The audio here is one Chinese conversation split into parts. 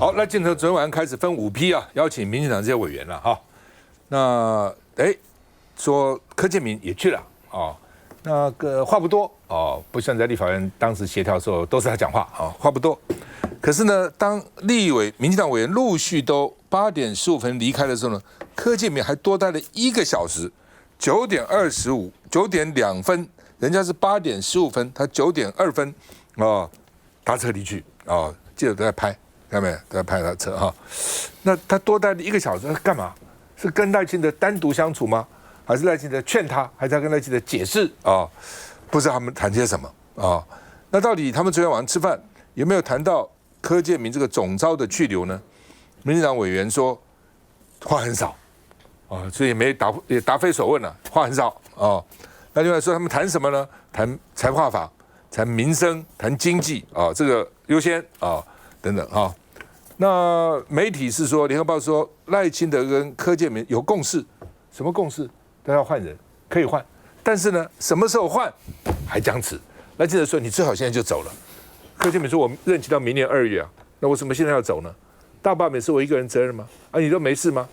好，那进程昨天晚上开始分5批啊，邀请民进党这些委员了哈。那说柯建铭也去了啊，那个话不多哦，不像在立法院当时协调的时候都是他讲话啊，话不多。可是呢，当民进党委员陆续都8点15分离开的时候呢，柯建铭还多待了1个小时，9点2分，人家是8点15分，他9点2分搭车离去啊，记者都在拍。看到没有？都在拍他的车哈。那他多待了1个小时，干嘛？是跟赖清德单独相处吗？还是赖清德劝他？还是要跟赖清德解释啊？不知道他们谈些什么啊？那到底他们昨天晚上吃饭有没有谈到柯建铭这个总召的去留呢？民进党委员说话很少啊，所以也答非所问了，话很少啊。那另外说他们谈什么呢？谈财划法，谈民生，谈经济啊，这个优先啊等等啊。那媒体是说，联合报说赖清德跟柯建铭有共识，什么共识？都要换人，可以换，但是呢，什么时候换还僵持。赖清德说：“你最好现在就走了。”柯建铭说：“我任期到明年2月啊，那为什么现在要走呢？大罢免是我一个人责任吗？啊，你都没事吗？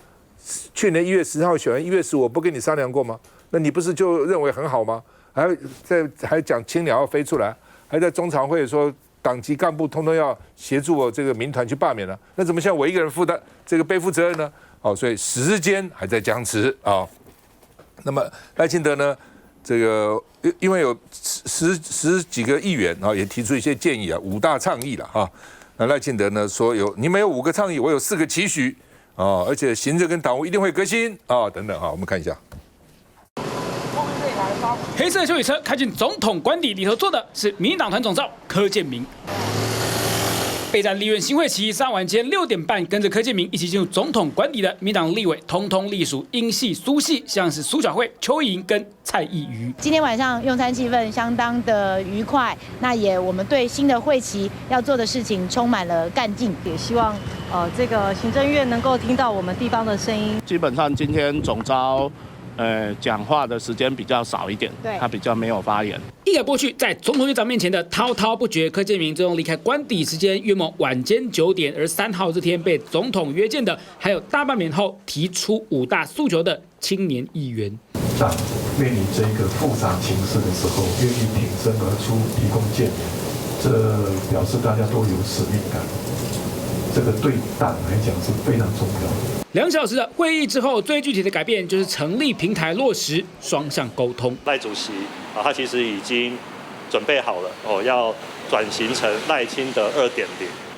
去年1月10号选完，1月15我不跟你商量过吗？那你不是就认为很好吗？还讲青鸟要飞出来，还在中常会说。”党籍干部通通要协助我这个民团去罢免了，那怎么像我一个人背负责任呢？所以时间还在僵持啊。那么赖清德呢，这个因为有十几个议员也提出一些建议啊，5大倡议了哈。那赖清德呢说你们有5个倡议，我有4个期许啊，而且行政跟党务一定会革新啊等等啊，我们看一下。黑色休旅车开进总统官邸，里头坐的是民进党团总召柯建铭。备战立院新会期，3晚间6点半，跟着柯建铭一起进入总统官邸的民党立委，通通隶属英系、苏系，像是苏巧慧、邱莹跟蔡意瑜。今天晚上用餐气氛相当的愉快，那我们对新的会期要做的事情充满了干劲，也希望这个行政院能够听到我们地方的声音。基本上今天总召。讲话的时间比较少一点，他比较没有发言。一改过去在总统院长面前的滔滔不绝，柯建铭最终离开官邸时间约莫晚间9点，而3号这天被总统约见的，还有大罢免后提出5大诉求的青年议员。党面临这个复杂情势的时候，愿意挺身而出提供建言，这表示大家都有使命感，这个对党来讲是非常重要的。2小时的会议之后，最具体的改变就是成立平台，落实双向沟通。赖主席他其实已经准备好了要转型成赖清德2.0。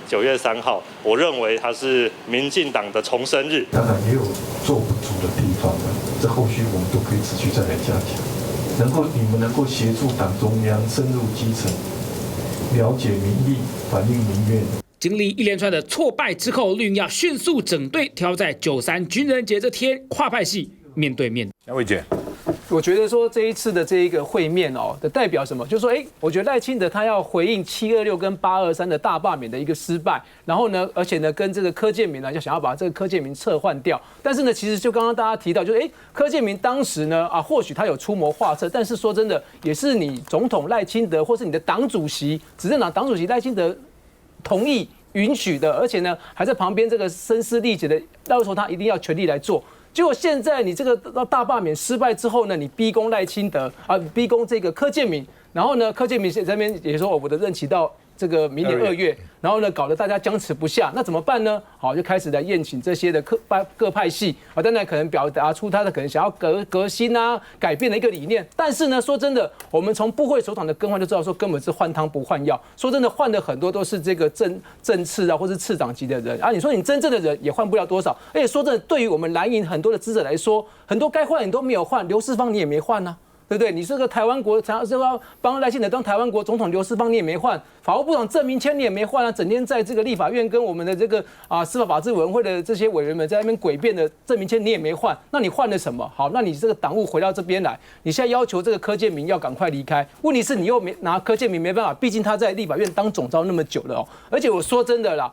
9月3号，我认为它是民进党的重生日。当然也有做不足的地方的，这后续我们都可以持续再来加强。你们能够协助党中央深入基层，了解民意，反映民怨。经历一连串的挫败之后，绿营要迅速整队，挑在93军人节这天跨派系面对面。杨伟杰，我觉得说这一次的这一个会面的代表什么？就是说，我觉得赖清德他要回应726跟823的大罢免的一个失败，然后呢，而且呢，跟这个柯建铭呢，就想要把这个柯建铭撤换掉。但是呢，其实就刚刚大家提到，就是柯建铭当时呢，或许他有出谋划策，但是说真的，也是你总统赖清德或是你的党主席、执政党党主席赖清德同意允许的，而且呢，还在旁边这个声嘶力竭的要求他一定要全力来做。结果现在你这个大罢免失败之后呢，你逼宫赖清德逼宫这个柯建铭，然后呢，柯建铭在这边也说我的任期到这个明年2月，然后呢，搞得大家僵持不下，那怎么办呢？好，就开始来宴请这些的各派系当然可能表达出他的可能想要革新改变的一个理念。但是呢，说真的，我们从部会首长的更换就知道，说根本是换汤不换药。说真的，换的很多都是这个正次或是次长级的人你说你真正的人也换不了多少。而且说真的，对于我们蓝营很多的支持者来说，很多该换你都没有换，刘世芳你也没换对不对？你是个台湾国，想要帮赖清德当台湾国总统，刘世芳你也没换，法务部长郑明谦你也没换整天在这个立法院跟我们的这个司法法制委员会的这些委员们在那边诡辩的郑明谦你也没换，那你换了什么？好，那你这个党务回到这边来，你现在要求这个柯建铭要赶快离开，问题是你又拿柯建铭没办法，毕竟他在立法院当总召那么久了而且我说真的啦，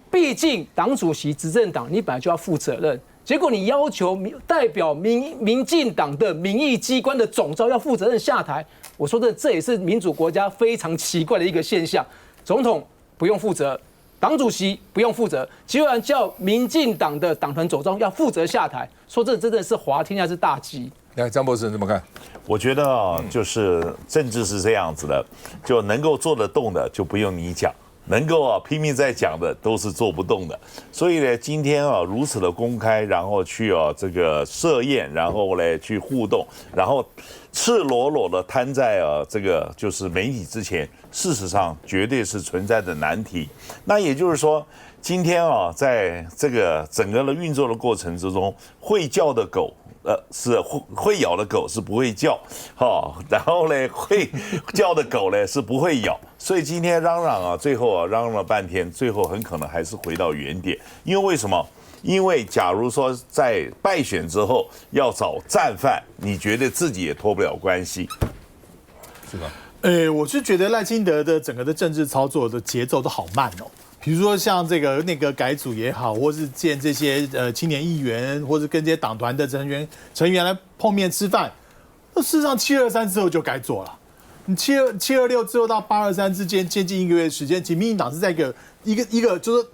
毕竟党主席执政党你本来就要负责任。结果你要求代表民进党的民意机关的总召要负责任下台，我说的这也是民主国家非常奇怪的一个现象。总统不用负责，党主席不用负责，居然叫民进党的党团总召要负责下台，说这真的是滑天下之大稽。来，张博士你怎么看？我觉得啊，就是政治是这样子的，就能够做得动的就不用你讲。能够拼命在讲的都是做不动的，所以呢，今天如此的公开，然后去这个设宴，然后呢去互动，然后赤裸裸的摊在这个就是媒体之前，事实上绝对是存在的难题。那也就是说，今天在这个整个的运作的过程之中，会叫的狗。是会咬的狗是不会叫，然后呢会叫的狗呢是不会咬，所以今天嚷嚷最后嚷嚷了半天，最后很可能还是回到原点。因为为什么？因为假如说在败选之后要找战犯，你觉得自己也脱不了关系，是吧？我是觉得赖清德的整个的政治操作的节奏都好慢哦。比如说像这个内阁改组也好，或是见这些青年议员，或是跟这些党团的成员来碰面吃饭，那事实上723之后就该做了。你726之后到823之间接近1个月的时间，其实民进党是在一个就是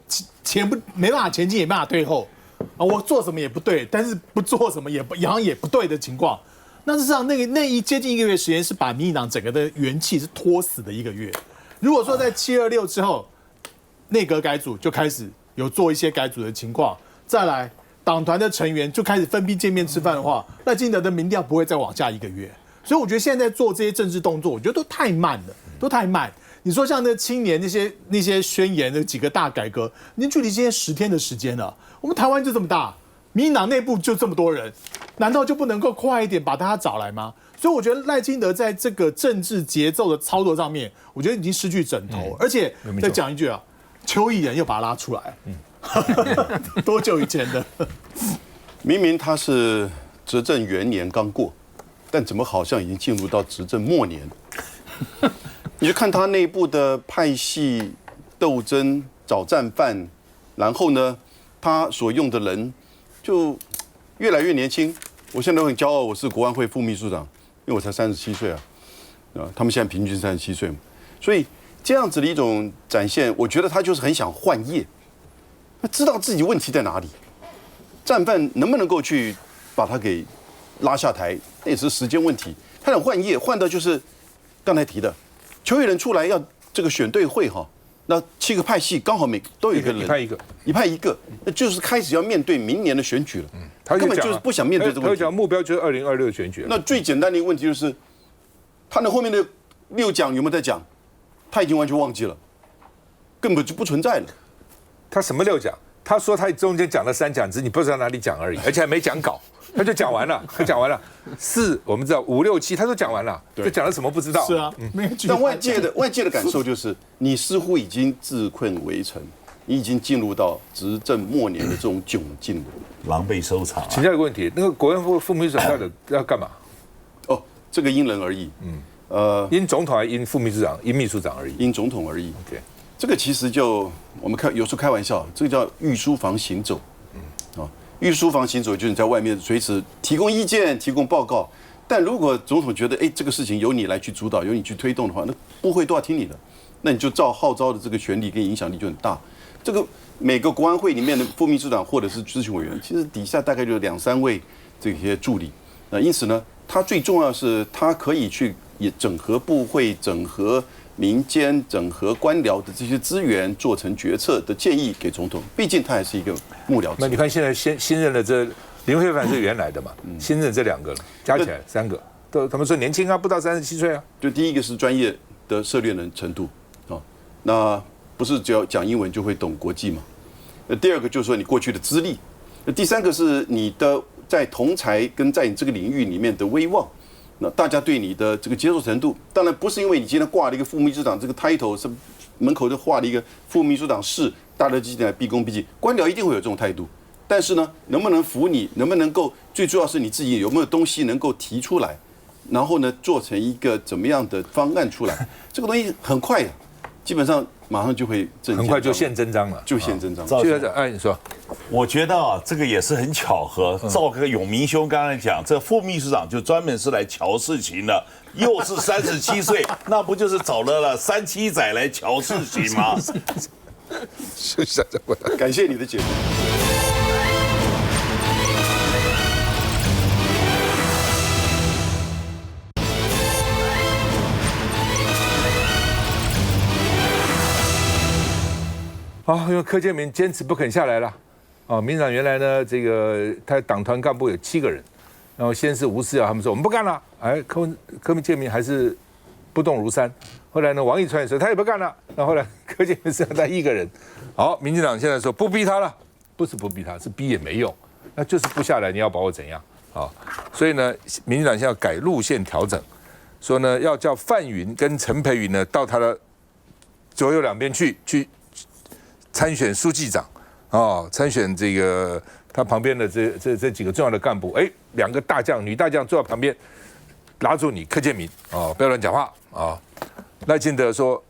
说没办法前进也没办法退后啊，我做什么也不对，但是不做什么好像也不对的情况。那事实上那一接近1个月时间是把民进党整个的元气是拖死的1个月。如果说在726之后，内阁改组就开始有做一些改组的情况，再来党团的成员就开始分批见面吃饭的话，赖清德的民调不会再往下1个月。所以我觉得现在做这些政治动作，我觉得都太慢了，都太慢。你说像那青年那些宣言的几个大改革，已经距离今天10天的时间了。我们台湾就这么大，民进党内部就这么多人，难道就不能够快一点把大家找来吗？所以我觉得赖清德在这个政治节奏的操作上面，我觉得已经失去枕头。而且再讲一句啊。邱毅人又把他拉出来，多久以前的？明明他是执政元年刚过，但怎么好像已经进入到执政末年？你就看他内部的派系斗争、找战犯，然后呢，他所用的人就越来越年轻。我现在很骄傲，我是国安会副秘书长，因为我才37岁啊，他们现在平均37岁嘛，所以。这样子的一种展现，我觉得他就是很想换业，他知道自己问题在哪里，战犯能不能够去把他给拉下台，那也是时间问题。他想换业，换的就是刚才提的，邱毅人出来要这个选对会哈，那7个派系刚好都有一个人，一派一个，那就是开始要面对明年的选举了。他根本就是不想面对这个问题。他讲目标就是2026选举。那最简单的一个问题就是，他那后面的6讲有没有在讲？他已经完全忘记了，根本就不存在了。他什么6讲？他说他中间讲了3讲，只是你不知道哪里讲而已，而且还没讲稿，他就讲完了。他讲完了4，我们知道5、6、7，他都讲完了。这讲了什么不知道？是啊，但外界的感受就是，你似乎已经自困围城，你已经进入到执政末年的这种窘境了，狼狈收场。请教一个问题，那个国安副秘书长要干嘛？哦，这个因人而异。因总统还因副秘书长、因秘书长而已，因总统而已。对，这个其实就我们有时候开玩笑，这个叫御书房行走。御书房行走就是你在外面随时提供意见、提供报告。但如果总统觉得这个事情由你来去主导、由你去推动的话，那部会都要听你的，那你就照号召的这个权力跟影响力就很大。这个每个国安会里面的副秘书长或者是咨询委员，其实底下大概就2、3位这些助理。那因此呢，他最重要的是他可以去。也整合部会、整合民间、整合官僚的这些资源，做成决策的建议给总统。毕竟他还是一个幕僚。那你看现在新任的这林慧凡是原来的嘛，新任这2个加起来3个，他们说年轻啊，不到37岁啊。就第一个是专业的涉猎能程度啊，那不是只要讲英文就会懂国际嘛。第2个就是说你过去的资历，第3个是你的在同侪跟在你这个领域里面的威望。那大家对你的这个接受程度，当然不是因为你今天挂了一个副秘书长这个 title， 是门口就画了一个副秘书长室，大家进来毕恭毕敬，官僚一定会有这种态度。但是呢，能不能服你，能不能够，最重要是你自己有没有东西能够提出来，然后呢，做成一个怎么样的方案出来，这个东西很快的，基本上马上就会很快就现真章了，就现真章。你说。我觉得这个也是很巧合。照个永明兄刚才讲，这副秘书长就专门是来瞧事情的，又是37岁，那不就是找了37仔来瞧事情吗？休息一下再回来。感谢你的解读。好，因为柯建铭坚持不肯下来了。民进党原来呢，这个他党团干部有7个人，然后先是吴思瑶他们说我们不干了，柯建铭还是不动如山。后来呢，王义川也说他也不干了，然后后来柯建铭剩下他1个人。好，民进党现在说不逼他了，不是不逼他，是逼也没用，那就是不下来，你要把我怎样？所以呢，民进党现在要改路线调整，说呢要叫范云跟陈培云呢到他的左右两边去参选书记长。参选这个他旁边的这几个重要的干部，2个大将女大将坐在旁边，拉住你柯建铭不要乱讲话赖清德说，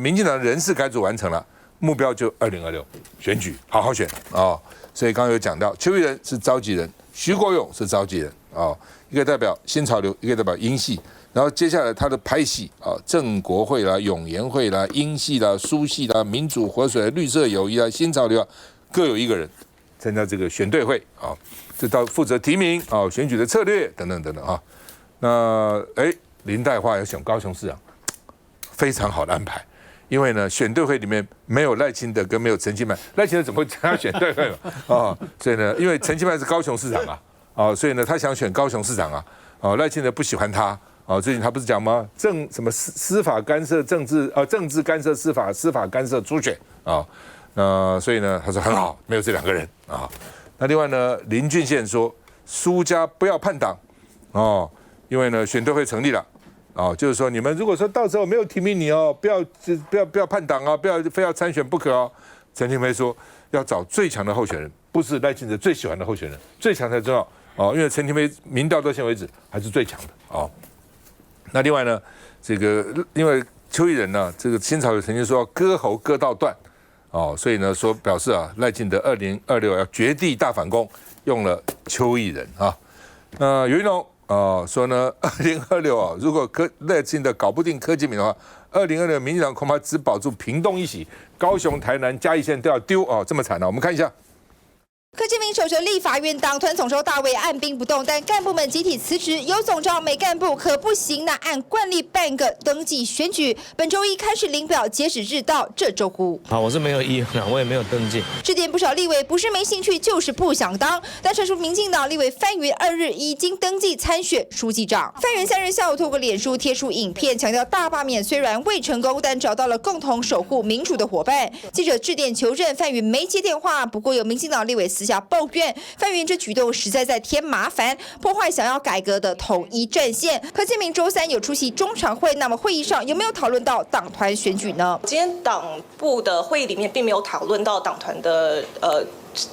民进党人事改组完成了，目标就2026选举，好好选所以刚刚有讲到，邱义仁是召集人，徐国勇是召集人一个代表新潮流，一个代表英系。然后接下来他的派系正国会啦、永延会啦、英系啦、苏系啦、民主活水、绿色友谊啦、新潮流各有1个人参加这个选对会这到负责提名选举的策略等等等等那林岱樺要选高雄市长，非常好的安排，因为呢选对会里面没有赖清德跟没有陈其迈，赖清德怎么会参加选对会嘛所以呢，因为陈其迈是高雄市长所以呢他想选高雄市长赖清德不喜欢他。最近他不是讲吗？什么司法干涉政治，政治干涉司法，司法干涉初选所以呢，他说很好，没有这2个人那另外呢，林俊宪说，苏家不要叛党因为呢，选对会成立了就是说你们如果说到时候没有提名你不要叛党不要非要参选不可陈亭妃说要找最强的候选人，不是赖清德最喜欢的候选人，最强才重要因为陈亭妃民调到现在为止还是最强的那另外呢，这个因为邱义仁呢，这个新潮流曾经说要割喉割到断，所以呢说表示赖清德2026要绝地大反攻，用了邱义仁那有一种说呢，2026如果赖清德搞不定柯建铭的话，2026民进党恐怕只保住屏东一席，高雄、台南、嘉义县都要丢这么惨我们看一下。柯建铭守着立法院党团总召大位按兵不动，但干部们集体辞职，有总召没干部可不行，那按惯例办个登记选举。本周一开始领表，截止日到这周五。好，我是没有意愿，我也没有登记。这点不少立委不是没兴趣，就是不想当。但陈述民进党立委范云2日已经登记参选书记长。范云3日下午透过脸书贴出影片，强调大罢免虽然未成功，但找到了共同守护民主的伙伴。记者致电求证，范云没接电话。不过有民进党立委私下抱怨范云这举动实在在添麻烦，破坏想要改革的统一战线。柯建铭周3有出席中常会，那么会议上有没有讨论到党团选举呢？今天党部的会议里面并没有讨论到党团的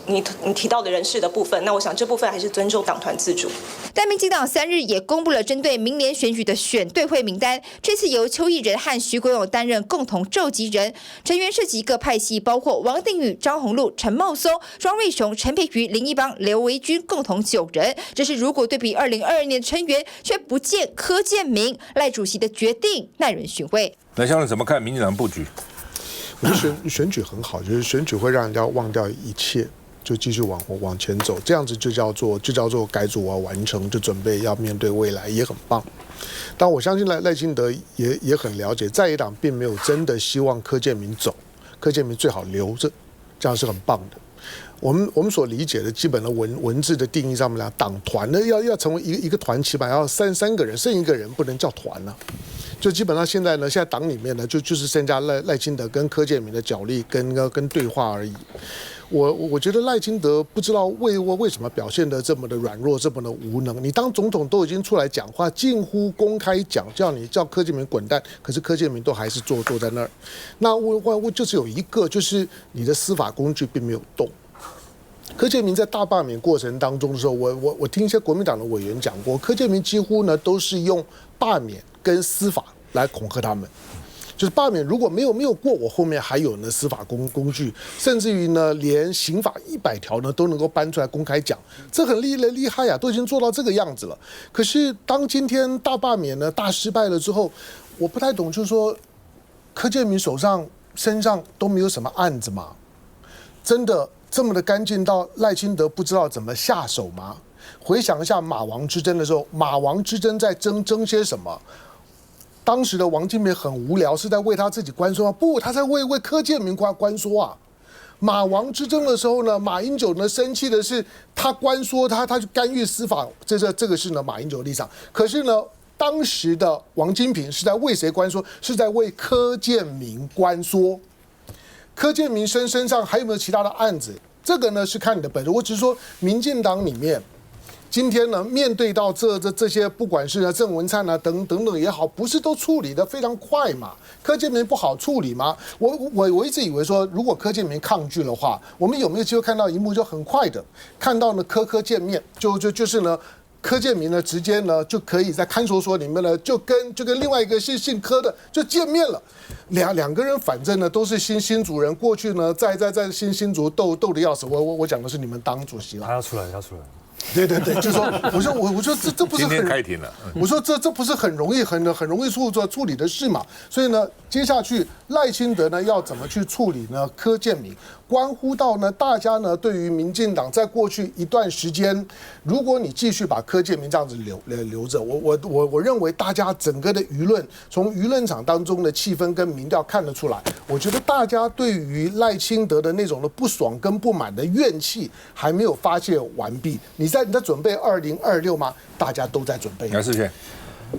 你提到的人事的部分，那我想这部分还是尊重党团自主。但民进党3日也公布了针对明年选举的选对会名单，这次由邱义仁和徐国勇担任共同召集人，成员涉及各派系，包括王定宇、张宏禄、陈茂松、庄瑞雄、陈培瑜、林一邦、刘维军，共同9人。这是如果对比2022年的成员，却不见柯建铭，赖主席的决定耐人寻味。蓝湘伦怎么看民进党布局？我觉得选举很好，就是选举会让人家忘掉一切，就继续往前走，这样子就叫做改组完成，就准备要面对未来，也很棒。但我相信赖清德也很了解，在野党并没有真的希望柯建铭走，柯建铭最好留着，这样是很棒的。我们所理解的基本的文字的定义上面来，党团呢要成为一个团，起码要三个人，剩1个人不能叫团了。就基本上现在党里面呢，就是剩下赖清德跟柯建铭的角力跟对话而已。我觉得赖清德不知道为什么表现得这么的软弱，这么的无能。你当总统都已经出来讲话，近乎公开讲，叫柯建铭滚蛋，可是柯建铭都还是坐在那儿。那我就是有一个，就是你的司法工具并没有动。柯建铭在大罢免过程当中的时候，我听一些国民党的委员讲过，柯建铭几乎呢都是用罢免跟司法来恐吓他们，就是罢免如果没有过，我后面还有呢司法工具，甚至于呢连刑法100条呢都能够搬出来公开讲，这很厉害呀，都已经做到这个样子了。可是当今天大罢免呢大失败了之后，我不太懂，就是说柯建铭手上身上都没有什么案子吗？真的这么的干净到赖清德不知道怎么下手吗？回想一下马王之争的时候，马王之争在争些什么？当时的王金平很无聊，是在为他自己关说吗？不，他在为柯建铭关说啊。马王之争的时候呢，马英九呢生气的是他关说他去干预司法，这个是呢马英九的立场。可是呢，当时的王金平是在为谁关说？是在为柯建铭关说。柯建铭身上还有没有其他的案子？这个呢是看你的本事。我只是说，民进党里面今天呢面对到这些，不管是郑文灿啊等等也好，不是都处理得非常快嘛？柯建铭不好处理吗？我一直以为说，如果柯建铭抗拒的话，我们有没有机会看到一幕就很快的看到呢柯见面，就是呢。柯建铭呢，直接呢就可以在看守所里面呢，就跟另外一个姓柯的就见面了。两个人反正呢都是新主人，过去呢在新竹斗得要死。我讲的是你们党主席了。他要出来。对，就说我说这不是很今天开庭了。我说这不是很容易处理的事嘛。所以呢，接下去赖清德呢要怎么去处理呢？柯建铭关乎到呢大家呢对于民进党在过去一段时间，如果你继续把柯建铭这样子留着，我认为大家整个的舆论，从舆论场当中的气氛跟民调看得出来，我觉得大家对于赖清德的那种的不爽跟不满的怨气还没有发泄完毕。你在准备2026吗？大家都在准备。杨世轩，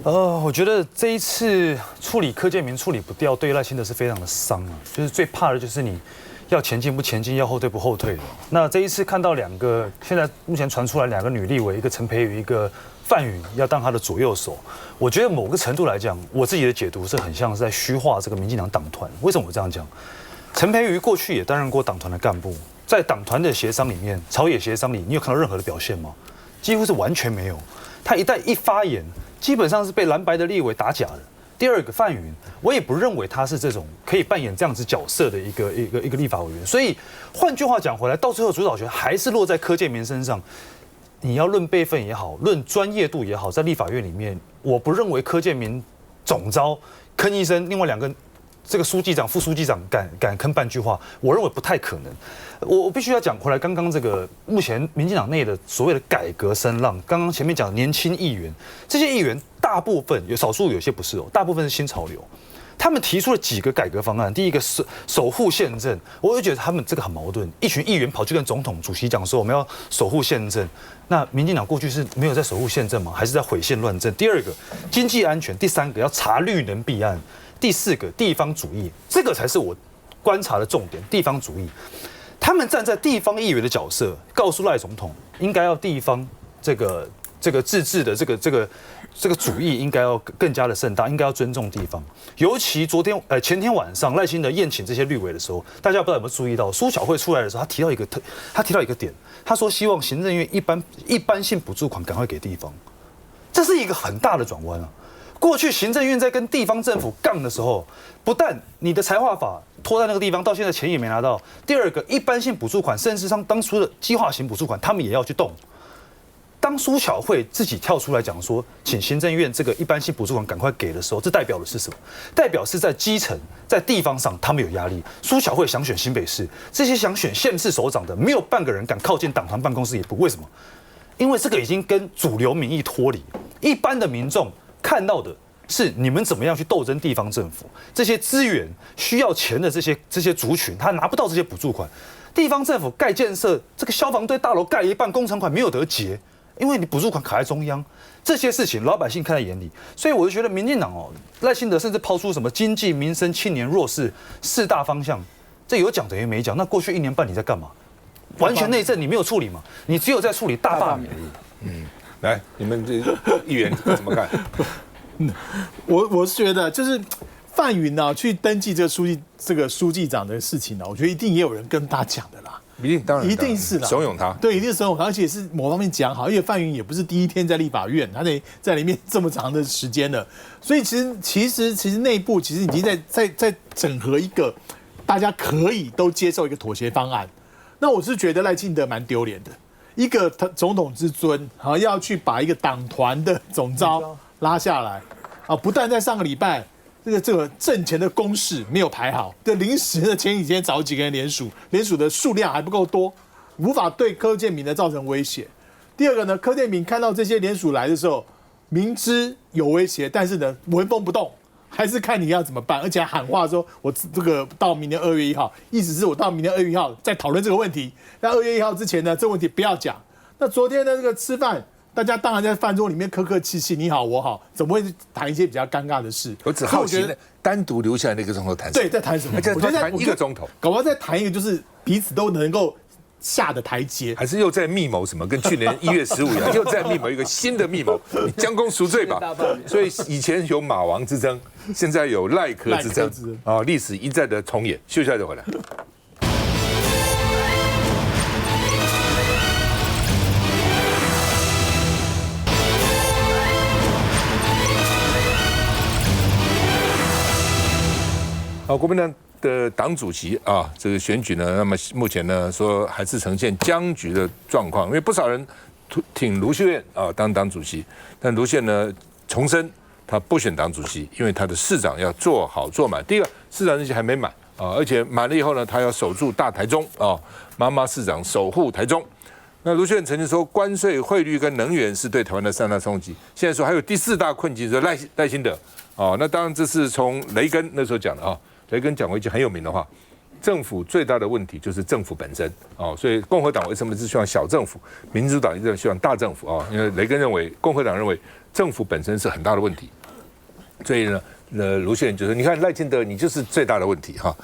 我觉得这一次处理柯建铭处理不掉，对赖清德是非常的伤啊。就是最怕的就是你要前进不前进，要后退不后退的。那这一次看到两个，现在目前传出来两个女立委，一个陈培瑜，一个范云，要当他的左右手。我觉得某个程度来讲，我自己的解读是很像是在虚化这个民进党党团。为什么我这样讲？陈培瑜过去也担任过党团的干部。在党团的协商里面，朝野协商里，你有看到任何的表现吗？几乎是完全没有。他一发言，基本上是被蓝白的立委打假的。第二个范云，我也不认为他是这种可以扮演这样子角色的一个立法委员。所以换句话讲回来，到最后主导权还是落在柯建铭身上。你要论辈分也好，论专业度也好，在立法院里面，我不认为柯建铭总召坑医生，另外两个这个书记长、副书记长敢坑半句话，我认为不太可能。我必须要讲回来，刚刚这个目前民进党内的所谓的改革声浪，刚刚前面讲年轻议员，这些议员大部分有少数有些不是大部分是新潮流。他们提出了几个改革方案，第一个是守护宪政，我就觉得他们这个很矛盾。一群议员跑去跟总统主席讲说我们要守护宪政，那民进党过去是没有在守护宪政吗？还是在毁宪乱政？第二个经济安全，第三个要查绿能弊案，第四个地方主义，这个才是我观察的重点。地方主义，他们站在地方议员的角色，告诉赖总统应该要地方这个自治的这个主义应该要更加的盛大，应该要尊重地方。尤其前天晚上赖清德宴请这些绿委的时候，大家不知道有没有注意到，苏巧慧出来的时候，他提到一个点，他说希望行政院一般性补助款赶快给地方，这是一个很大的转弯啊。过去行政院在跟地方政府杠的时候，不但你的财划法拖在那个地方，到现在钱也没拿到。第二个，一般性补助款，甚至上当初的计划型补助款，他们也要去动。当苏巧慧自己跳出来讲说，请行政院这个一般性补助款赶快给的时候，这代表的是什么？代表是在基层、在地方上，他们有压力。苏巧慧想选新北市，这些想选县市首长的，没有半个人敢靠近党团办公室一步。为什么？因为这个已经跟主流民意脱离，一般的民众看到的是你们怎么样去斗争地方政府，这些资源需要钱的这些族群，他拿不到这些补助款。地方政府盖建设，这个消防队大楼盖了一半，工程款没有得结。因为你补助款卡在中央，这些事情老百姓看在眼里，所以我就觉得民进党赖清德甚至抛出什么经济民生青年弱势4大方向，这有讲等于没讲。那过去1年半你在干嘛？完全内政你没有处理嘛？你只有在处理大罢免而已。来，你们这议员怎么看？我是觉得就是范云去登记这个书记长的事情我觉得一定也有人跟他讲的啦。一定是啦，怂恿他，对，一定是怂恿他，而且是某方面讲好，因为范云也不是第一天在立法院，他得在里面这么长的时间了，所以其实内部其实已经在整合一个大家可以都接受一个妥协方案。那我是觉得赖清德蛮丢脸的，一个总统之尊要去把一个党团的总召拉下来不但在上个礼拜这个挣钱的公式没有排好，这临时的前几天找几个人联署的数量还不够多，无法对柯建铭呢造成威胁。第二个呢，柯建铭看到这些联署来的时候，明知有威胁，但是呢纹风不动，还是看你要怎么办，而且还喊话说，我这个到明年2月1号，意思是我到明年2月1号再讨论这个问题。那2月1号之前呢，这个问题不要讲。那昨天的这个吃饭，大家当然在饭桌里面客客气气，你好我好，怎么会谈一些比较尴尬的事？我只好奇，单独留下来那个钟头谈什么？对，在谈什么？我觉得谈1个钟头，搞不好再谈一个就是彼此都能够下的台阶，还是又在密谋什么？跟去年1月15一样，又在密谋一个新的密谋，你将功赎罪吧。所以以前有马王之争，现在有赖柯之争啊，历史一再的重演。休息一下就回来。好，国民党的党主席啊，这个选举呢，那么目前呢说还是呈现僵局的状况，因为不少人挺卢秀燕啊当党主席，但卢秀燕呢重申他不选党主席，因为他的市长要做好做满。第一个，市长任期还没满啊，而且满了以后呢，他要守住大台中啊，妈妈市长守护台中。那卢秀燕曾经说，关税、汇率跟能源是对台湾的3大冲击，现在说还有第4大困境，就是赖清德啊。那当然这是从雷根那时候讲的啊。雷根讲过一句很有名的话：政府最大的问题就是政府本身哦，所以共和党为什么是希望小政府，民主党一直希望大政府啊？因为雷根认为，共和党认为政府本身是很大的问题，所以呢，卢秀燕就说：“你看赖清德，你就是最大的问题哈。”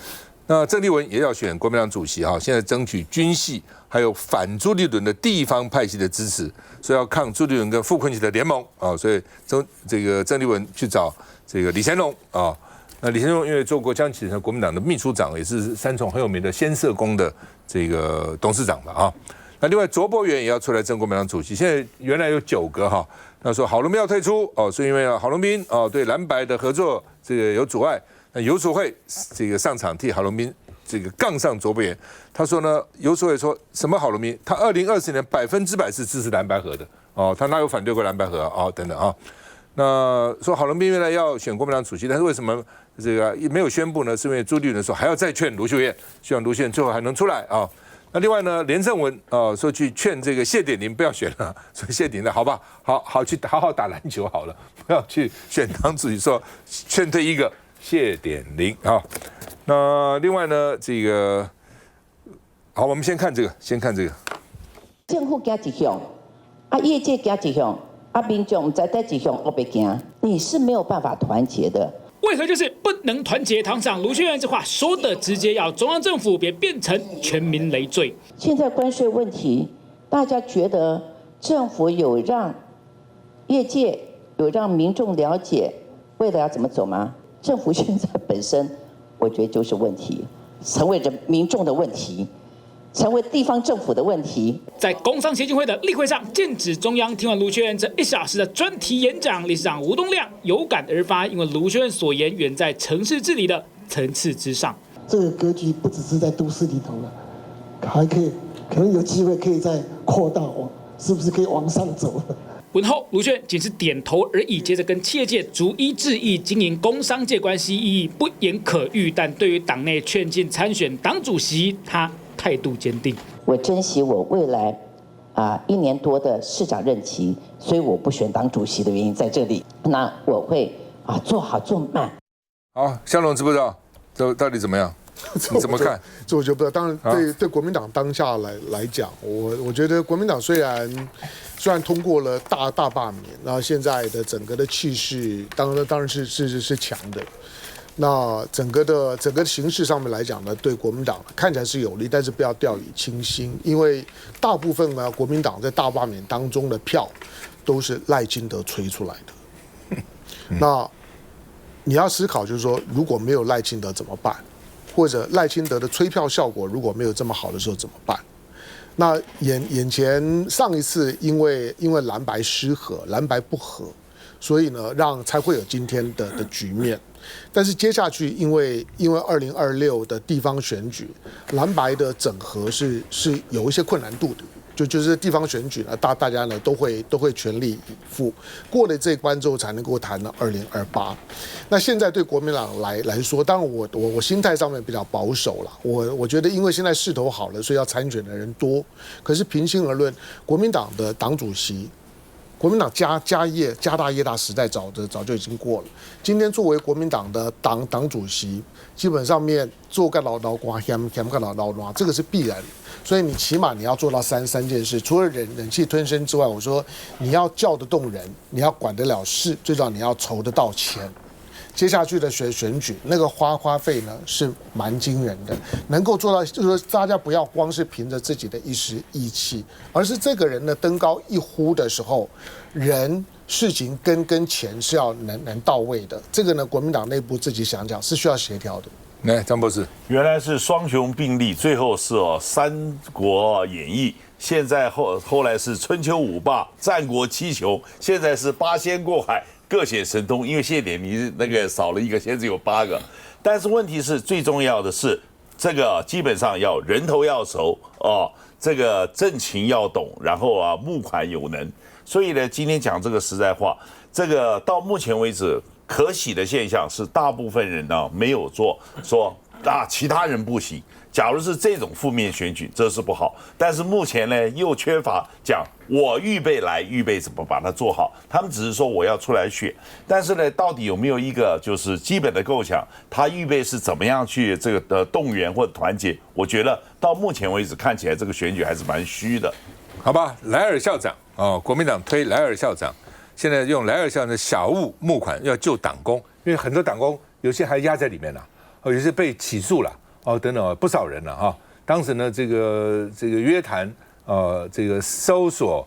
那郑丽文也要选国民党主席哈，现在争取军系还有反朱立伦的地方派系的支持，所以要抗朱立伦跟傅昆萁的联盟啊，所以郑丽文去找这个李乾隆啊。那李乾隆因为做过江启臣国民党的秘书长，也是3重很有名的先社宫的这个董事长吧啊。那另外卓博源也要出来争国民党主席，现在原来有9个哈，那说郝龙斌要退出哦，是因为郝龙斌哦对蓝白的合作这个有阻碍。那游淑慧这个上场替郝龙斌这个杠上卓博源，他说呢，游淑慧说什么郝龙斌，他2020年100%是支持蓝白合的哦，他哪有反对过蓝白合啊等等啊。那说郝龙斌原来要选国民党主席，但是为什么这个没有宣布呢？是因为朱立伦说还要再劝卢秀燕，希望卢秀燕最后还能出来啊。那另外呢，连胜文说去劝这个谢点玲不要选了，所以谢点玲好吧，好去好好打篮球好了，不要去选党主席，说劝退一个谢点玲啊。那另外呢，这个好，我们先看这个，政府加一项，业界加一项。民众在一项我别行，你是没有办法团结的。为何就是不能团结？堂长卢秀燕这话说的直接，要中央政府别变成全民累赘。现在关税问题，大家觉得政府有让业界有让民众了解未来要怎么走吗？政府现在本身，我觉得就是问题，成为着民众的问题。成为地方政府的问题。在工商协进会的例会上，剑指中央。听完卢秀燕这1小时的专题演讲，理事长吴东亮有感而发，因为卢秀燕所言远在城市治理的层次之上。这个格局不只是在都市里头了，还可能有机会可以再扩大是不是可以往上走？文后，卢秀燕仅是点头而已，接着跟企业界逐一致意，经营工商界关系意义不言可喻。但对于党内劝进参选党主席，他态度坚定。我珍惜我未来1年多的市长任期，所以我不选党主席的原因在这里。那我会做好做满。好，香龙知不知道这到底怎么样？你怎么看？这我就不知道。当然对国民党当下来讲，我觉得国民党虽然通过了大罢免，然后现在的整个的气势当然是强的。那整个形势上面来讲呢，对国民党看起来是有利，但是不要掉以轻心，因为大部分呢国民党在大罢免当中的票都是赖清德吹出来的。那你要思考，就是说如果没有赖清德怎么办？或者赖清德的催票效果如果没有这么好的时候怎么办？那眼前上一次因为蓝白失和，蓝白不和，所以呢才会有今天的局面。但是接下去因为2026的地方选举，蓝白的整合是有一些困难度的，就是地方选举呢，大家呢都会全力以赴，过了这一关之后才能够谈到2028。那现在对国民党来说，当然我心态上面比较保守了，我觉得因为现在势头好了，所以要参选的人多。可是平心而论，国民党的党主席。国民党家大业大时代早就已经过了。今天作为国民党的党主席，基本上面做个老瓜，嫌个老瓜，这个是必然。所以你起码你要做到三件事，除了忍气吞声之外，我说你要叫得动人，你要管得了事，最重要你要筹得到钱。接下去的选举那个花费呢是蛮惊人的，能够做到就是说大家不要光是凭着自己的一时意气，而是这个人呢登高一呼的时候，人事情跟钱是要能到位的。这个呢国民党内部自己想讲是需要协调的。来，张博士，原来是双雄并立，最后是三国演义，现在后来是春秋五霸、战国七雄，现在是八仙过海。各显神通，因为谢点你那个少了一个，现在只有8个。但是问题是最重要的是，这个基本上要人头要熟这个政情要懂，然后募款有能。所以呢，今天讲这个实在话，这个到目前为止可喜的现象是，大部分人呢没有做，说其他人不行。假如是这种负面选举，这是不好。但是目前呢，又缺乏讲我预备怎么把它做好。他们只是说我要出来选，但是呢，到底有没有一个就是基本的构想？他预备是怎么样去这个动员或者团结？我觉得到目前为止看起来这个选举还是蛮虚的。好吧，莱尔校长国民党推莱尔校长，现在用莱尔校长的小物募款要救党工，因为很多党工有些还压在里面了，有些被起诉了。等等，不少人了哈。当时呢，这个约谈，这个搜索，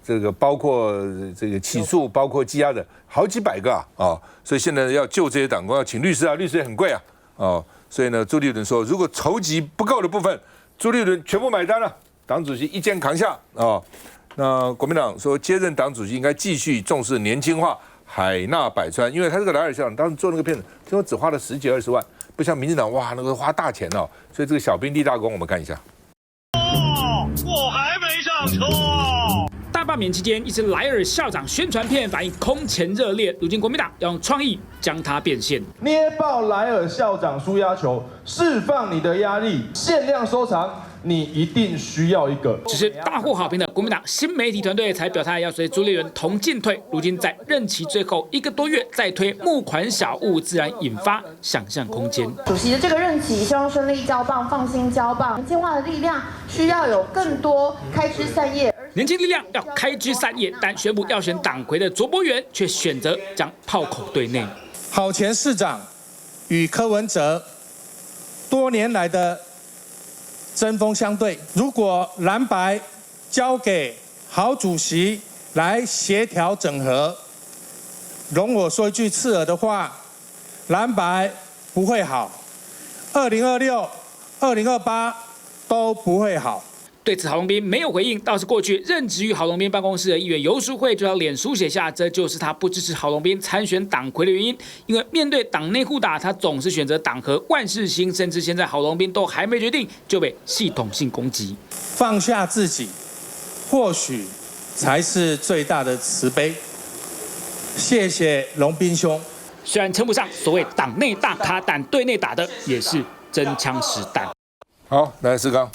这个包括这个起诉，包括羁押的好几百个所以现在要救这些党工，要请律师律师也很贵所以呢，朱立伦说，如果筹集不够的部分，朱立伦全部买单了，党主席一肩扛下那国民党说，接任党主席应该继续重视年轻化，海纳百川，因为他这个莱尔校长当时做那个片子，听说只花了10几20万。不像民进党哇，那个花大钱所以这个小兵立大功，我们看一下。我还没上车。大罢免期间，一支莱尔校长宣传片反应空前热烈，如今国民党要用创意将它变现。捏爆莱尔校长输压球，释放你的压力，限量收藏。你一定需要一个。只是大获好评的国民党新媒体团队才表态要随朱立伦同进退。如今在任期最后1个多月再推募款小物，自然引发想象空间。主席的这个任期，希望顺利交棒，放心交棒。年轻化的力量需要有更多开枝散叶。年轻力量要开枝散叶，但宣布要选党魁的卓博源却选择将炮口对内。郝前市长与柯文哲多年来的针锋相对，如果蓝白交给郝主席来协调整合，容我说一句刺耳的话，蓝白不会好，2026、2028都不会好。对此，郝龙斌没有回应，倒是过去任职于郝龙斌办公室的议员游淑慧就要脸书写下，这就是他不支持郝龙斌参选党魁的原因。因为面对党内互打，他总是选择党和万事兴，甚至现在郝龙斌都还没决定，就被系统性攻击。放下自己，或许才是最大的慈悲。谢谢龙斌兄。虽然称不上所谓党内大咖，但对内打的也是真枪实弹。好，来世刚。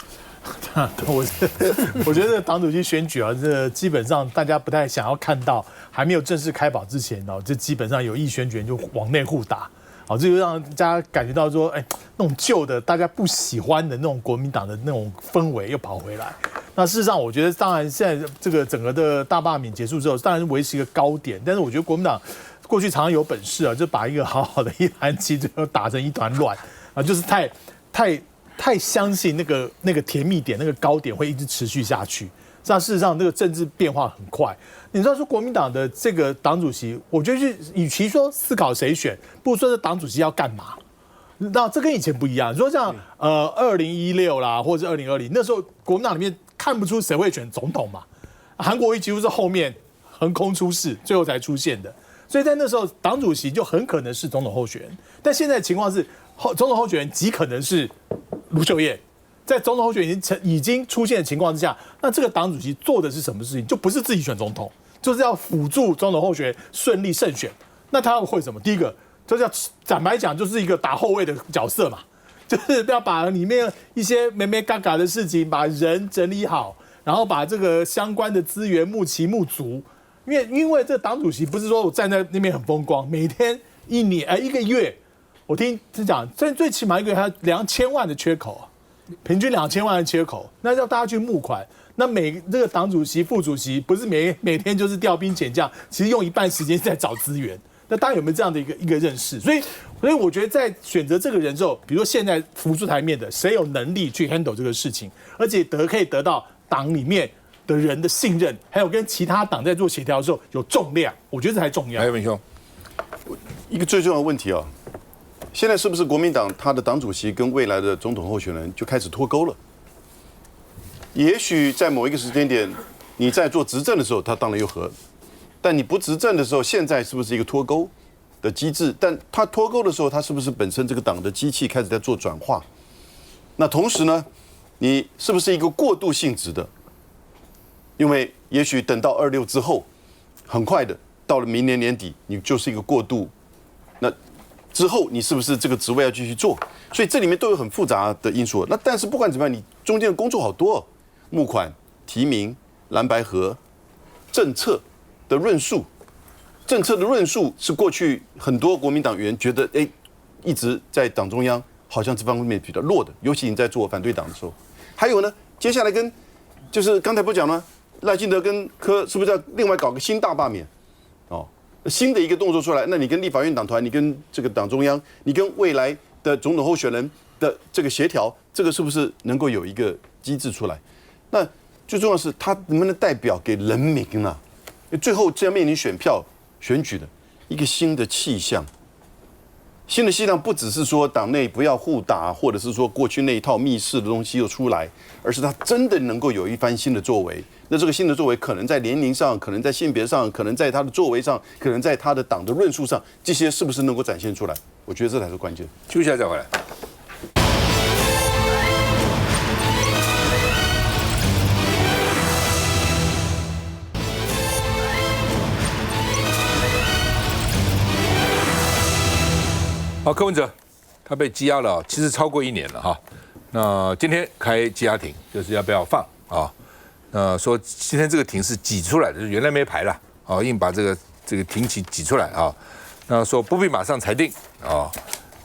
我觉得党主席选举这基本上大家不太想要看到，还没有正式开跑之前这基本上有意选举人就往内互打，这就让大家感觉到说，那种旧的大家不喜欢的那种国民党的那种氛围又跑回来。那事实上，我觉得当然现在这个整个的大罢免结束之后，当然是维持一个高点，但是我觉得国民党过去常常有本事就把一个好好的一盘棋最后打成一团乱就是太相信那个甜蜜点、那个高点会一直持续下去。但事实上，这个政治变化很快。你知道说国民党的这个党主席，我觉得是与其说思考谁选，不如说这党主席要干嘛。那这跟以前不一样。你说像2016啦，或者是2020，那时候国民党里面看不出谁会选总统嘛。韩国瑜几乎是后面横空出世，最后才出现的。所以在那时候，党主席就很可能是总统候选人。但现在的情况是，总统候选人极可能是卢秀燕，在总统候选人已经出现的情况之下，那这个党主席做的是什么事情？就不是自己选总统，就是要辅助总统候选人顺利胜选。那他会什么？第一个就是要坦白讲，就是一个打后卫的角色嘛，就是要把里面一些眉眉嘎嘎的事情，把人整理好，然后把这个相关的资源募齐募足。因为这党主席不是说我站在那边很风光，每天一个月，我听是讲最起码一个月还有2000万的缺口。平均2000万的缺口，那要大家去募款。那这个党主席、副主席不是每天就是调兵遣将，其实用一半时间在找资源。那大家有没有这样的一个认识？所以我觉得在选择这个人之后，比如说现在浮出台面的，谁有能力去 handle 这个事情，而且可以得到党里面的人的信任，还有跟其他党在做协调的时候有重量，我觉得这才重要。还有文兄，一个最重要的问题啊。现在是不是国民党他的党主席跟未来的总统候选人就开始脱钩了？也许在某一个时间点，你在做执政的时候，他当然又和；但你不执政的时候，现在是不是一个脱钩的机制？但他脱钩的时候，他是不是本身这个党的机器开始在做转化？那同时呢，你是不是一个过渡性质的？因为也许等到26之后，很快的到了明年年底，你就是一个过渡。那之后你是不是这个职位要继续做？所以这里面都有很复杂的因素。那但是不管怎么样，你中间的工作好多，募款、提名、蓝白合、政策的论述，政策的论述是过去很多国民党员觉得，一直在党中央好像这方面比较弱的，尤其你在做反对党的时候。还有呢，接下来就是刚才不讲了，赖清德跟柯是不是要另外搞个新大罢免？哦。新的一个动作出来，那你跟立法院党团，你跟这个党中央，你跟未来的总统候选人的这个协调，这个是不是能够有一个机制出来？那最重要的是，他能不能代表给人民啊？最后这样面临选票选举的一个新的气象。新的气象不只是说党内不要互打，或者是说过去那一套密室的东西又出来，而是他真的能够有一番新的作为。那这个新的作为可能在年龄上，可能在性别上，可能在他的作为上，可能在他的党的论述上，这些是不是能够展现出来？我觉得这才是关键。休息一下再回来。好，柯文哲他被羁押了，其实超过1年了哈。那今天开羁押庭，就是要不要放啊？说今天这个庭是挤出来的，就是原来没排了啊，硬把这个庭期挤出来啊。那说不必马上裁定啊。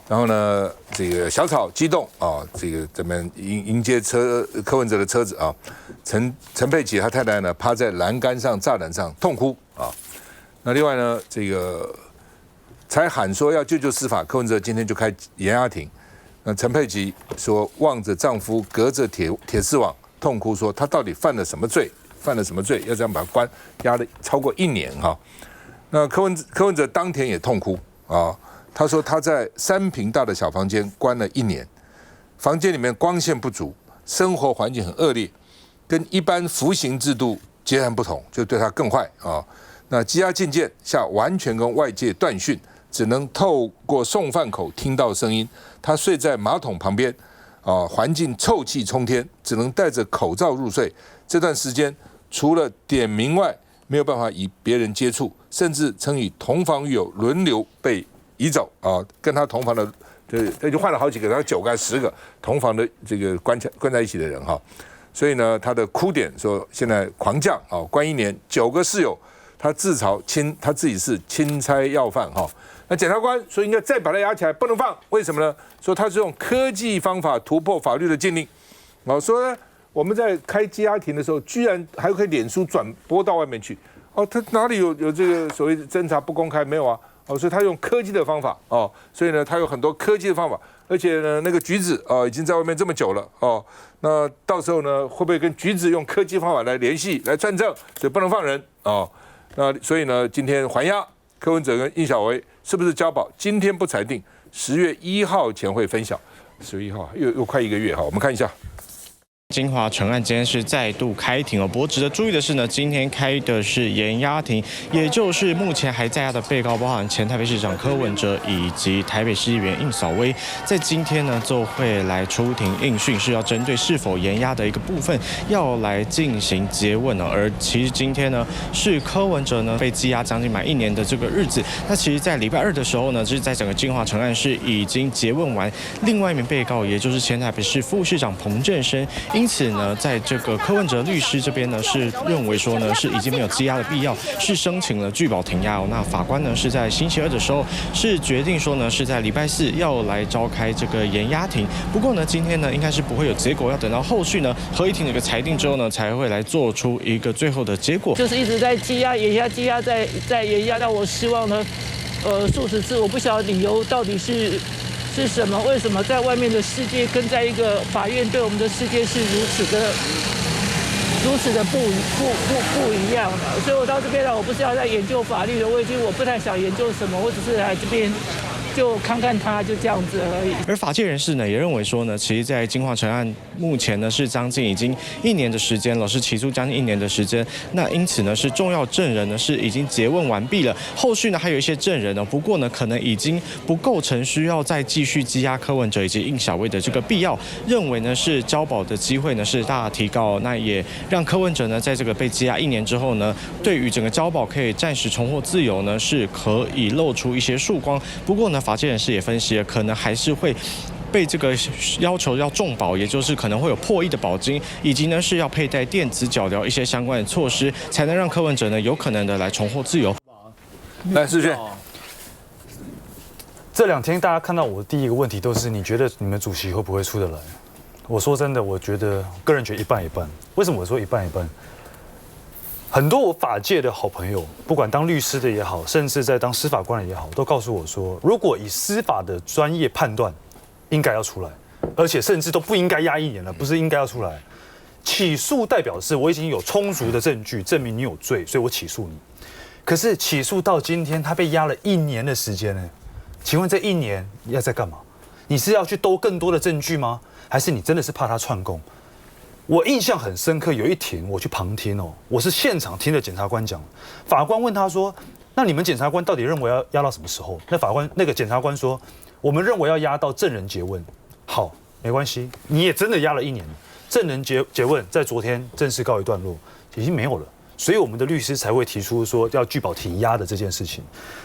然后呢，这个小草激动啊，这个咱们迎接柯文哲的车子啊，陈佩琪他太太呢趴在栏杆上栅栏上痛哭啊。那另外呢，这个才喊说要救司法，柯文哲今天就开延押庭。那陈佩琪说望着丈夫隔着铁丝网痛哭，说他到底犯了什么罪？要这样把他关押了超过1年哈。那柯文哲当天也痛哭啊，他说他在3坪大的小房间关了1年，房间里面光线不足，生活环境很恶劣，跟一般服刑制度截然不同，就对他更坏啊。那羁押禁见下完全跟外界断讯，只能透过送饭口听到声音。他睡在马桶旁边。环境臭气冲天，只能戴着口罩入睡。这段时间除了点名外，没有办法与别人接触，甚至曾与同房狱友轮流被移走啊，跟他同房的，这就换了好几个，然后9个还是10个同房的这个关在一起的人哈。所以呢，他的哭点说现在狂降啊，关1年，9个室友，他自嘲他自己是钦差要犯哈。那检察官说应该再把他押起来，不能放，为什么呢？说他是用科技方法突破法律的禁令。说呢，我们在开羁押庭的时候，居然还可以脸书转播到外面去。他哪里有这个所谓侦查不公开没有啊？所以他用科技的方法所以呢，他有很多科技的方法，而且呢，那个橘子已经在外面这么久了那到时候呢，会不会跟橘子用科技方法来联系来串证？所以不能放人那所以呢，今天还押柯文哲跟应小薇是不是交保？今天不裁定，10月1号前会分晓。10月1号又快1个月哈，我们看一下。金华城案今天是再度开庭哦。不过值得注意的是呢，今天开的是延押庭，也就是目前还在押的被告，包含前台北市长柯文哲以及台北市议员应扫薇，在今天呢就会来出庭应讯，是要针对是否延押的一个部分要来进行诘问哦。而其实今天呢是柯文哲呢被羁押将近满1年的这个日子，那其实在礼拜2的时候呢，就是在整个金华城案是已经诘问完另外一名被告，也就是前台北市副市长彭振声，因此呢，在这个柯文哲律师这边呢，是认为说呢，是已经没有羁押的必要，是申请了拒保停押哦。那法官呢是在星期2的时候是决定说呢，是在礼拜4要来召开这个延押庭。不过呢，今天呢应该是不会有结果，要等到后续呢合议庭的一个裁定之后呢，才会来做出一个最后的结果。就是一直在羁押、延押、羁押、再延押，让我失望了数十次，我不晓得理由到底是什么？为什么在外面的世界跟在一个法院对我们的世界是如此的不一样的？所以我到这边来，我不是要在研究法律的，我不太想研究什么，我只是来这边就看看他，就这样子而已。而法界人士呢也认为说呢，其实在金华城案目前呢是将近已经1年的时间了，是起诉将近1年的时间。那因此呢是重要证人呢是已经诘问完毕了，后续呢还有一些证人呢，不过呢可能已经不构成需要再继续羁押柯文哲以及应小薇的这个必要，认为呢是交保的机会呢是大提高，那也让柯文哲呢在这个被羁押1年之后呢，对于整个交保可以暂时重获自由呢是可以露出一些曙光。不过呢，法界人士也分析了，可能还是会被这个要求要重保，也就是可能会有破亿的保金，以及呢是要佩戴电子脚镣一些相关的措施，才能让柯文哲呢有可能的来重获自由。来，世轩，这2天大家看到我第一个问题都是，你觉得你们主席会不会出得来？我说真的，我个人觉得一半一半。为什么我说一半一半？很多我法界的好朋友，不管当律师的也好，甚至在当司法官的也好，都告诉我说，如果以司法的专业判断，应该要出来，而且甚至都不应该押1年了，不是应该要出来。起诉代表是我已经有充足的证据证明你有罪，所以我起诉你。可是起诉到今天，他被押了1年的时间呢？请问这1年要在干嘛？你是要去兜更多的证据吗？还是你真的是怕他串供？我印象很深刻，有一庭我去旁听哦，我是现场听着检察官讲，法官问他说：“那你们检察官到底认为要押到什么时候？”那个检察官说：“我们认为要押到证人诘问。”好，没关系，你也真的押了1年，证人诘问在昨天正式告一段落，已经没有了。所以我们的律师才会提出说要拒保停押的这件事情。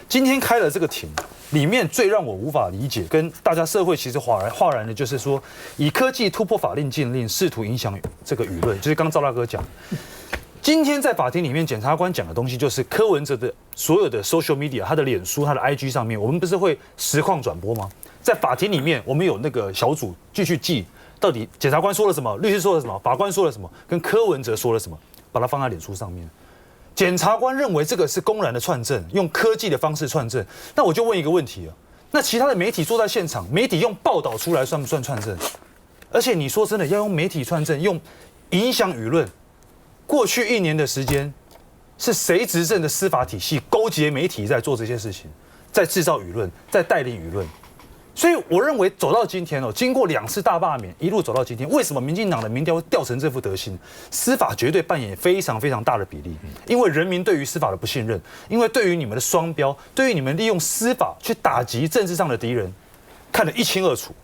今天开了这个庭，里面最让我无法理解，跟大家社会其实哗然的，就是说以科技突破法令禁令，试图影响这个舆论，就是刚赵大哥讲。今天在法庭里面，检察官讲的东西就是柯文哲的所有的 social media， 他的脸书、他的 IG 上面，我们不是会实况转播吗？在法庭里面，我们有那个小组继续记，到底检察官说了什么，律师说了什么，法官说了什么，跟柯文哲说了什么。把它放在脸书上面，检察官认为这个是公然的串证，用科技的方式串证。那我就问一个问题了：那其他的媒体坐在现场，媒体用报道出来算不算串证？而且你说真的要用媒体串证，用影响舆论，过去1年的时间，是谁执政的司法体系勾结媒体在做这些事情，在制造舆论，在带领舆论？所以我认为走到今天哦，经过2次大罢免，一路走到今天，为什么民进党的民调会掉成这副德行？司法绝对扮演非常非常大的比例，因为人民对于司法的不信任，因为对于你们的双标，对于你们利用司法去打击政治上的敌人，看得一清二楚。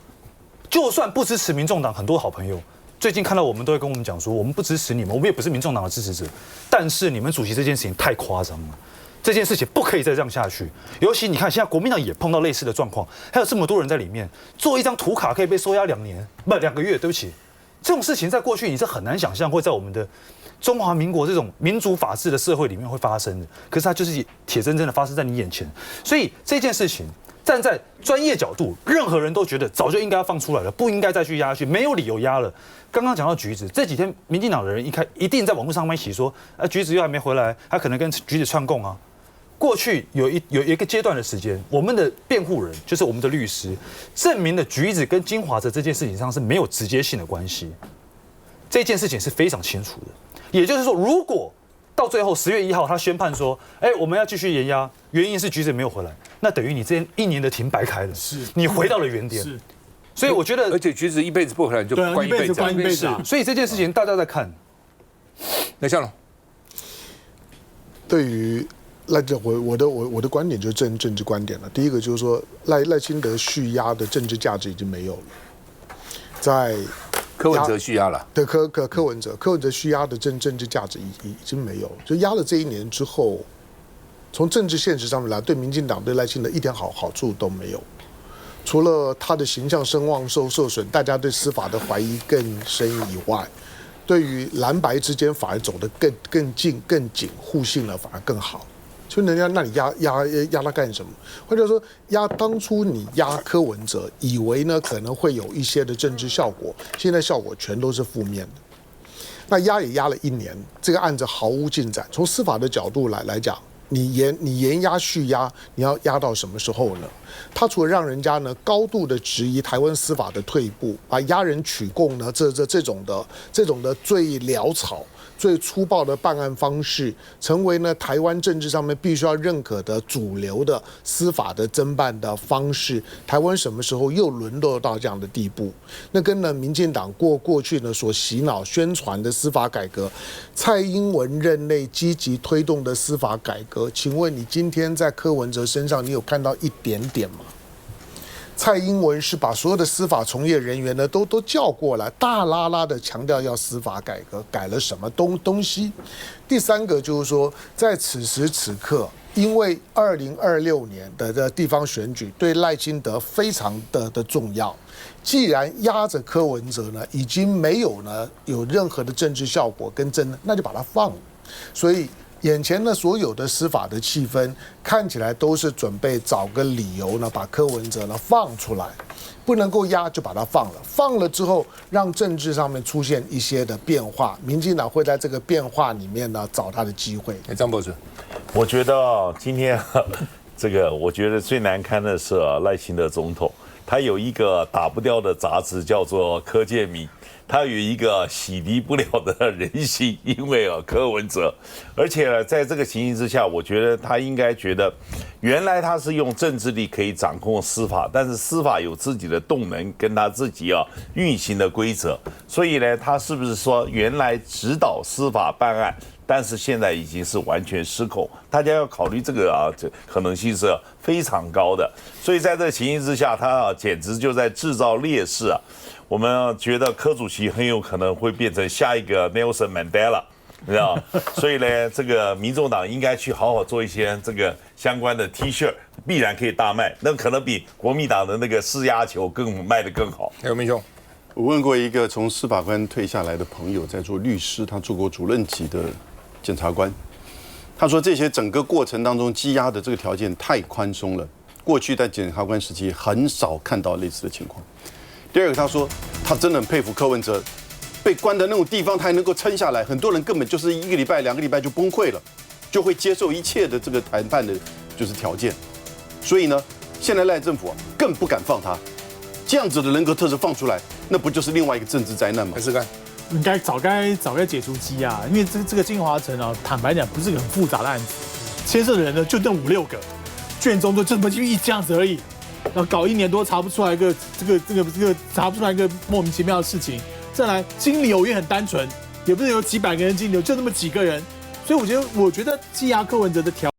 就算不支持民众党，很多好朋友最近看到我们都会跟我们讲说，我们不支持你们，我们也不是民众党的支持者，但是你们主席这件事情太夸张了。这件事情不可以再这样下去，尤其你看，现在国民党也碰到类似的状况，还有这么多人在里面，做一张图卡可以被收押2个月，对不起，这种事情在过去你是很难想象会在我们的中华民国这种民主法治的社会里面会发生的，可是它就是铁铮铮的发生在你眼前，所以这件事情站在专业角度，任何人都觉得早就应该要放出来了，不应该再去压下去，没有理由压了。刚刚讲到橘子，这几天民进党的人一定在网络上面写说，橘子又还没回来，他可能跟橘子串供啊。过去有一个阶段的时间，我们的辩护人就是我们的律师，证明了橘子跟金华哲这件事情上是没有直接性的关系，这件事情是非常清楚的。也就是说，如果到最后10月1号他宣判说，我们要继续延押，原因是橘子没有回来，那等于你这1年的庭白开了，你回到了原点。所以我觉得，而且橘子一辈子不回来就关一辈子，关一辈子啊。所以这件事情大家在看。那向龙，对于我的观点就是政治观点了。第一个就是说赖清德续押的政治价值已经没有了，在柯文哲续押了，对柯文哲续押的政治价值已经没有了，就压了这一年之后，从政治现实上面来，对民进党对赖清德一点好处都没有，除了他的形象声望受损，大家对司法的怀疑更深以外。对于蓝白之间反而走得更近更紧，互信了反而更好。就人家那你压他干什么？或者说当初你压柯文哲，以为呢可能会有一些的政治效果，现在效果全都是负面的。那压也压了1年，这个案子毫无进展。从司法的角度来讲，你延压续压，你要压到什么时候呢？他除了让人家呢高度的质疑台湾司法的退步，把押人取供呢这种的最潦草、最粗暴的办案方式，成为呢台湾政治上面必须要认可的主流的司法的侦办的方式。台湾什么时候又沦落到这样的地步？那跟呢民进党过去呢所洗脑宣传的司法改革，蔡英文任内积极推动的司法改革，请问你今天在柯文哲身上，你有看到一点点吗？蔡英文是把所有的司法从业人员呢都叫过来，大拉拉的强调要司法改革，改了什么东西？第三个就是说，在此时此刻，因为2026年的地方选举对赖清德非常的重要，既然压着柯文哲呢，已经没有任何的政治效果跟那就把它放了。所以眼前的所有的司法的气氛看起来都是准备找个理由呢，把柯文哲呢放出来，不能够压就把它放了。放了之后，让政治上面出现一些的变化，民进党会在这个变化里面呢找他的机会。张博士，我觉得今天这个，我觉得最难堪的是赖清德总统，他有一个打不掉的杂质叫做柯建铭。他有一个洗涤不了的人心，因为柯文哲，而且呢，在这个情形之下，我觉得他应该觉得，原来他是用政治力可以掌控司法，但是司法有自己的动能跟他自己运行的规则，所以呢，他是不是说原来指导司法办案，但是现在已经是完全失控？大家要考虑这个这可能性是非常高的，所以在这个情形之下，他简直就在制造劣势。我们觉得柯主席很有可能会变成下一个 Nelson Mandela， 你知道？所以呢，这个民众党应该去好好做一些这个相关的 T 恤，必然可以大卖，那可能比国民党的那个施压球卖得更好。有明兄，我问过一个从司法官退下来的朋友，在做律师，他做过主任级的检察官，他说这些整个过程当中羁押的这个条件太宽松了，过去在检察官时期很少看到类似的情况。第二个，他说他真的很佩服柯文哲，被关的那种地方他还能够撑下来，很多人根本就是1个礼拜、2个礼拜就崩溃了，就会接受一切的这个谈判的就是条件。所以呢，现在赖政府更不敢放他，这样子的人格特质放出来，那不就是另外一个政治灾难吗？还是干？应该早该解除羁押，因为这个金华城坦白讲不是个很复杂的案子，牵涉的人呢就那5、6个，卷宗就这么这样子而已。然后搞1年多查不出来这个查不出来一个莫名其妙的事情，再来金流也很单纯，也不是有几百个人金流，就那么几个人，所以我觉得羁押柯文哲的条